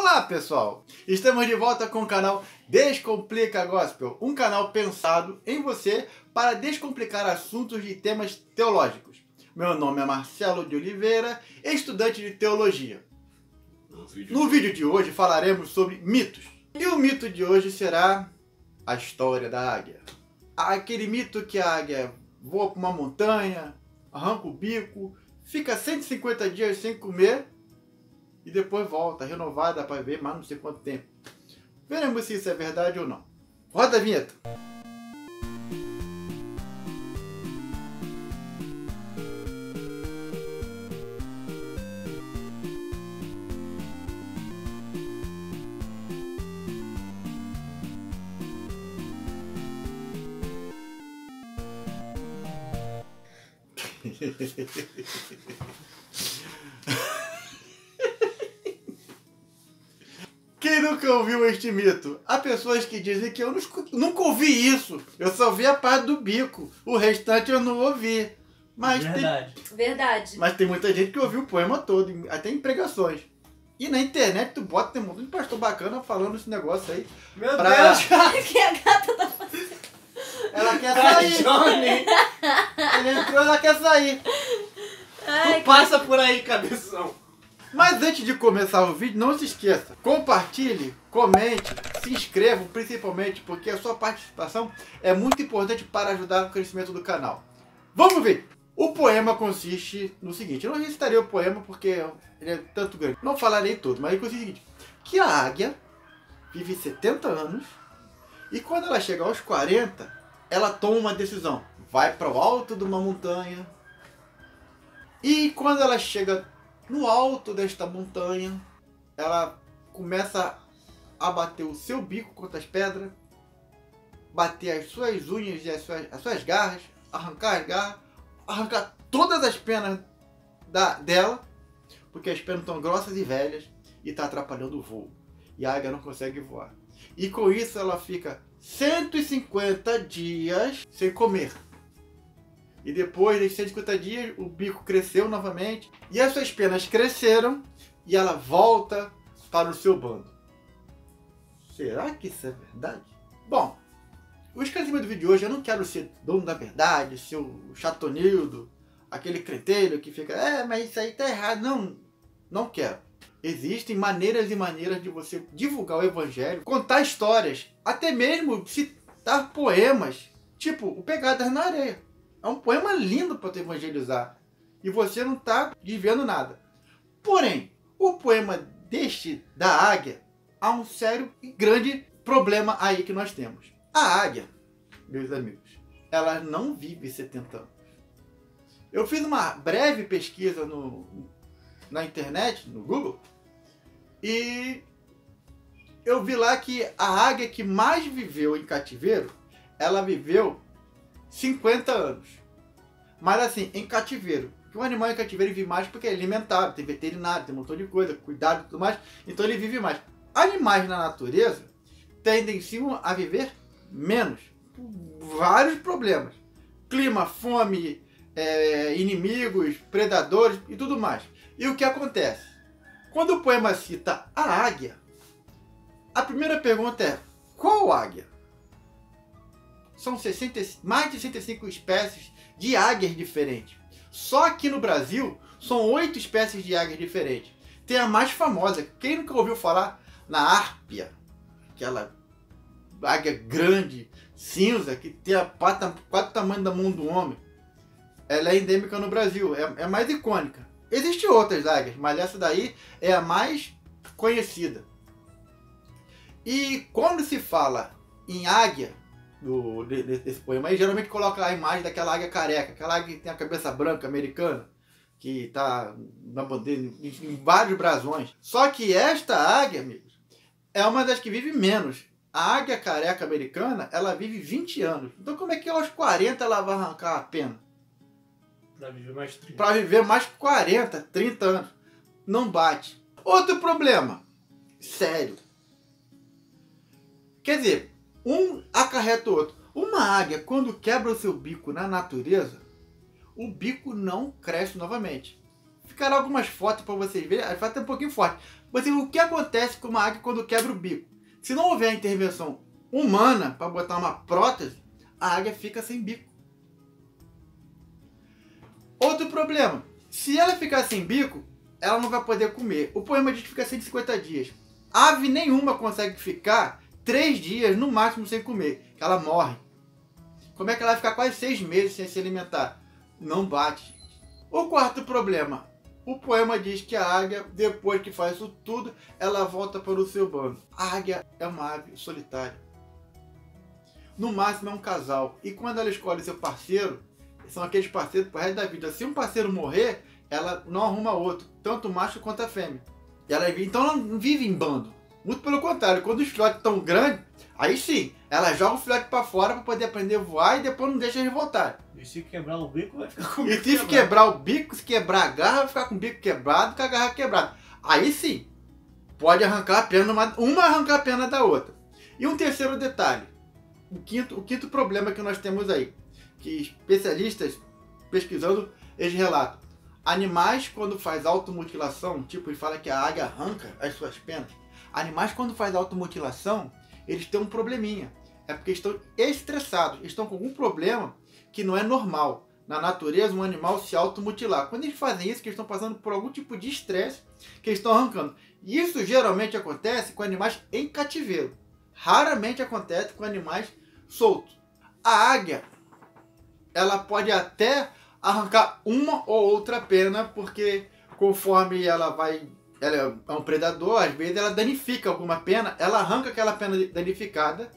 Olá pessoal, estamos de volta com o canal Descomplica Gospel, um canal pensado em você para descomplicar assuntos de temas teológicos. Meu nome é Marcelo de Oliveira, estudante de teologia. No vídeo de hoje falaremos sobre mitos. E o mito de hoje será a história da águia. Aquele mito que a águia voa para uma montanha, arranca o bico, fica 150 dias sem comer e depois volta, renovada para ver mais não sei quanto tempo. Veremos se isso é verdade ou não. Roda a vinheta! Quem nunca ouviu este mito? Há pessoas que dizem que eu nunca ouvi isso. Eu só vi a parte do bico. O restante eu não ouvi. Mas Verdade. Mas tem muita gente que ouviu o poema todo, até em pregações. E na internet tu bota, tem um monte de pastor bacana falando esse negócio aí. Meu Deus, cara! O que a gata tá fazendo? Ela quer sair. Johnny! Ele entrou, ela quer sair. Ai, Tu passa por aí, cabeção! Mas antes de começar o vídeo, não se esqueça, compartilhe, comente, se inscreva, principalmente porque a sua participação é muito importante para ajudar no crescimento do canal. Vamos ver! O poema consiste no seguinte, eu não recitarei o poema porque ele é tanto grande, não falarei todo, mas ele consiste no seguinte, que a águia vive 70 anos e quando ela chega aos 40, ela toma uma decisão, vai para o alto de uma montanha e quando ela chega no alto desta montanha, ela começa a bater o seu bico contra as pedras, bater as suas unhas e as suas garras, arrancar as garras, arrancar todas as penas dela, porque as penas estão grossas e velhas e está atrapalhando o voo. E a águia não consegue voar. E com isso ela fica 150 dias sem comer. E depois de 150 dias, o bico cresceu novamente. E as suas penas cresceram. E ela volta para o seu bando. Será que isso é verdade? Bom, o esclarecimento do vídeo de hoje, eu não quero ser dono da verdade, ser o chatonildo, aquele cretelho que fica, mas isso aí tá errado. Não, não quero. Existem maneiras e maneiras de você divulgar o evangelho, contar histórias, até mesmo citar poemas, tipo o Pegadas na Areia. É um poema lindo para te evangelizar. E você não está desviando nada. Porém, o poema da águia, há um sério e grande problema aí que nós temos. A águia, meus amigos, ela não vive 70 anos. Eu fiz uma breve pesquisa na internet, no Google, e eu vi lá que a águia que mais viveu em cativeiro, ela viveu 50 anos. Mas assim, em cativeiro. Porque um animal em cativeiro vive mais porque é alimentado, tem veterinário, tem um montão de coisa, cuidado e tudo mais. Então ele vive mais. Animais na natureza tendem sim a viver menos. Por vários problemas. Clima, fome, inimigos, predadores e tudo mais. E o que acontece? Quando o poema cita a águia, a primeira pergunta é, qual águia? São mais de 65 espécies de águias diferentes. Só aqui no Brasil, são 8 espécies de águias diferentes. Tem a mais famosa. Quem nunca ouviu falar na árpia? Aquela águia grande, cinza, que tem a pata quase o tamanho da mão do homem. Ela é endêmica no Brasil. É mais icônica. Existem outras águias, mas essa daí é a mais conhecida. E quando se fala em águia, desse poema aí, geralmente coloca a imagem daquela águia careca, aquela águia que tem a cabeça branca americana, que está na bandeira em vários brasões. Só que esta águia, amigos, é uma das que vive menos. A águia careca americana, ela vive 20 anos. Então como é que aos 40 ela vai arrancar a pena? Pra viver mais 30. Para viver mais 40, 30 anos. Não bate. Outro problema. Sério. Quer dizer, um acarreta o outro. Uma águia, quando quebra o seu bico na natureza, o bico não cresce novamente. Ficará algumas fotos para vocês verem. A foto é um pouquinho forte. O que acontece com uma águia quando quebra o bico? Se não houver intervenção humana para botar uma prótese, a águia fica sem bico. Outro problema, se ela ficar sem bico, ela não vai poder comer. O poema diz que fica 150 dias. Ave nenhuma consegue ficar 3 dias no máximo sem comer, que ela morre. Como é que ela vai ficar quase 6 meses sem se alimentar? Não bate. O quarto problema, o poema diz que a águia, depois que faz isso tudo, ela volta para o seu bando. A águia é uma ave solitária. No máximo é um casal. E quando ela escolhe seu parceiro, são aqueles parceiros pro resto da vida. Se um parceiro morrer, ela não arruma outro, tanto o macho quanto a fêmea. Então ela não vive em bando. Muito pelo contrário, quando os filhotes estão grandes, aí sim, ela joga o filhote para fora para poder aprender a voar e depois não deixa eles voltarem. E se quebrar o bico, vai ficar com o E bico se quebrar o bico, se quebrar a garra, vai ficar com o bico quebrado, com a garra quebrada. Aí sim, pode arrancar a pena, uma arrancar a pena da outra. E um terceiro detalhe, o quinto problema que nós temos aí, que especialistas pesquisando, eles relatam. Animais, quando faz automutilação, tipo, ele fala que a águia arranca as suas penas. Animais, quando faz automutilação, eles têm um probleminha. É porque estão estressados, estão com algum problema que não é normal. Na natureza, um animal se automutilar. Quando eles fazem isso, que eles estão passando por algum tipo de estresse que eles estão arrancando. E isso geralmente acontece com animais em cativeiro. Raramente acontece com animais soltos. A águia, ela pode até arrancar uma ou outra pena, porque conforme ela é um predador, às vezes ela danifica alguma pena, ela arranca aquela pena danificada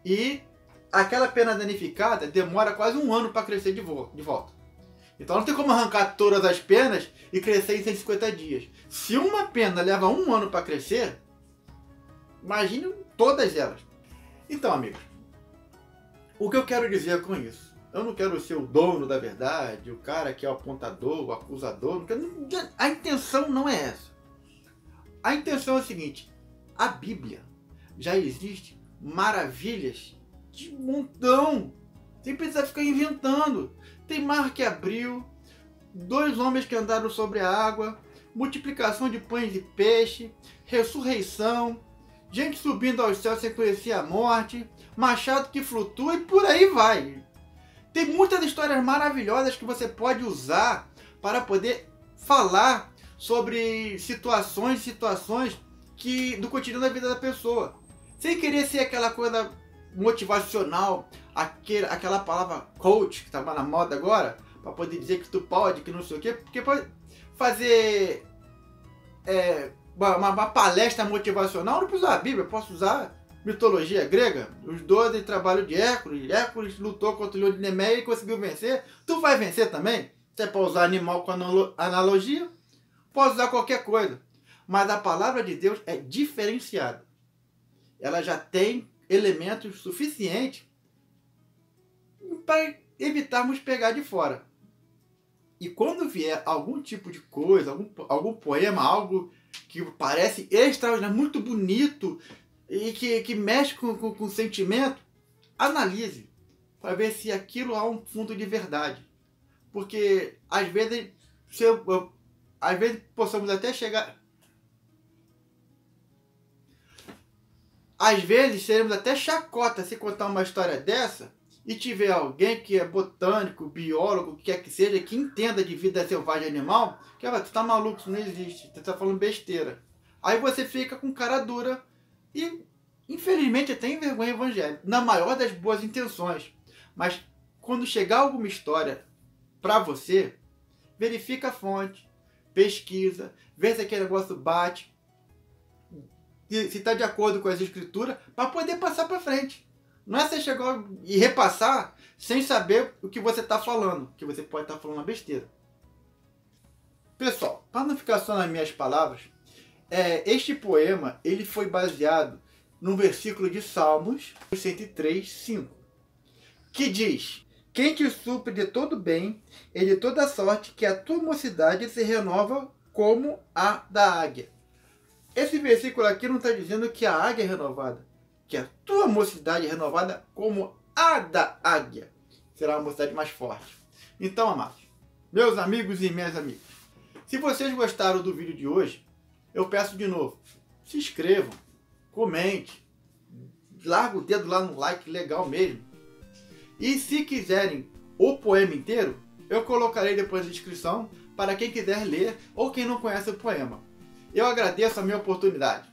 e aquela pena danificada demora quase 1 ano para crescer de volta. Então não tem como arrancar todas as penas e crescer em 150 dias. Se uma pena leva 1 ano para crescer, imagine todas elas. Então, amigos, o que eu quero dizer com isso? Eu não quero ser o dono da verdade, o cara que é o apontador, o acusador. A intenção não é essa. A intenção é a seguinte: a Bíblia já existe maravilhas de montão. Sem precisar ficar inventando. Tem mar que abriu, 2 homens que andaram sobre a água, multiplicação de pães e peixe, ressurreição, gente subindo aos céus sem conhecer a morte, machado que flutua e por aí vai. Tem muitas histórias maravilhosas que você pode usar para poder falar sobre situações que do cotidiano da vida da pessoa. Sem querer ser aquela coisa motivacional, aquela palavra coach que estava na moda agora, para poder dizer que tu pode, que não sei o quê, porque pode fazer uma palestra motivacional, não precisa usar a Bíblia, posso usar mitologia grega, os 12 trabalhos de Hércules. Hércules lutou contra o leão de Nemeia e conseguiu vencer. Tu vai vencer também? Você pode usar animal com analogia, pode usar qualquer coisa. Mas a palavra de Deus é diferenciada. Ela já tem elementos suficientes para evitarmos pegar de fora. E quando vier algum tipo de coisa, algum poema, algo que parece extraordinário, muito bonito, e que mexe com o sentimento, analise para ver se aquilo há um fundo de verdade. Porque às vezes possamos até chegar... Às vezes seremos até chacota se contar uma história dessa e tiver alguém que é botânico, biólogo, o que quer que seja, que entenda de vida selvagem animal, que vai, tu tá maluco, isso não existe, tu tá falando besteira. Aí você fica com cara dura e, infelizmente, até envergonha o evangelho, na maior das boas intenções. Mas quando chegar alguma história para você, verifica a fonte, pesquisa, vê se aquele negócio bate, se está de acordo com as escrituras, para poder passar para frente. Não é você chegar e repassar sem saber o que você está falando, que você pode estar falando uma besteira. Pessoal, para não ficar só nas minhas palavras, este poema ele foi baseado num versículo de Salmos 103, 5, que diz: quem te supre de todo bem e de toda sorte, que a tua mocidade se renova como a da águia. Esse versículo aqui não está dizendo que a águia é renovada, que a tua mocidade é renovada como a da águia. Será uma mocidade mais forte. Então, amados, meus amigos e minhas amigas, se vocês gostaram do vídeo de hoje, eu peço de novo, se inscrevam, comente, larga o dedo lá no like, legal mesmo. E se quiserem o poema inteiro, eu colocarei depois na descrição para quem quiser ler ou quem não conhece o poema. Eu agradeço a minha oportunidade.